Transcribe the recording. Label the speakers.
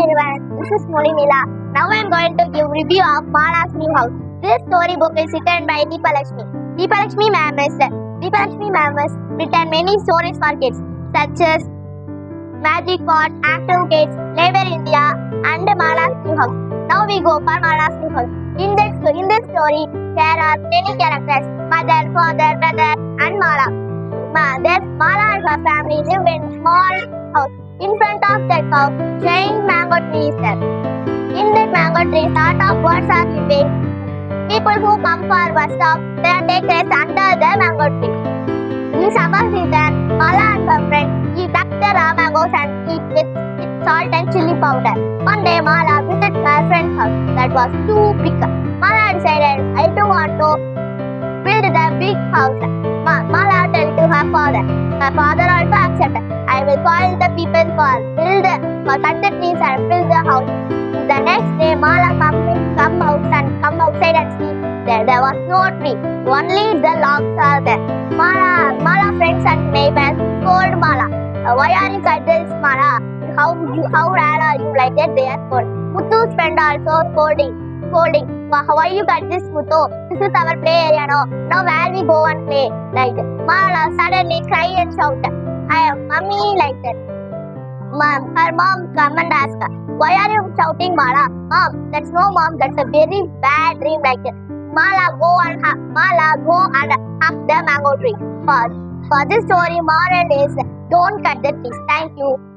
Speaker 1: everyone, this is Molinila. Now I am going to give review of Mala's New House. This storybook is written by Deepalakshmi. Deepalakshmi ma'am has written many stories for kids such as Magic Pot, Active Kids, Labor India and Mala's New House. Now we go for Mala's New House. In this story, there are many characters: mother, father, brother and Mala. Mala and her family live in a small house. In front of that house, giant mango tree is there. In that mango tree, lot of birds are living. People who come for bus stop, they take rest under the mango tree. In summer season, Mala and her friends pluck the raw mangoes and eat with salt and chili powder. One day, Mala visited her friend's house that was too big. Mala decided, I too want to build the big house. Mala told to her father. Her father also accepted. I will call the people for cut the trees and build the house. The next day, Mala come outside and see there was no tree. Only the logs are there. Mala friends and neighbors scold Mala. Why are you cut this, Mala? How rare are you like that? They are scold. Muthu's friend also scolding. Why you cut this, Muthu? This is our play area now. Now where we go and play? Like that. Mala suddenly cry and shout. I am mommy like that. Her mom come and ask her, why are you shouting, Mala? Mom, that's no mom, that's a very bad dream like that. Mala go and hug the mango tree. For this story, moral is don't cut the trees. Thank you.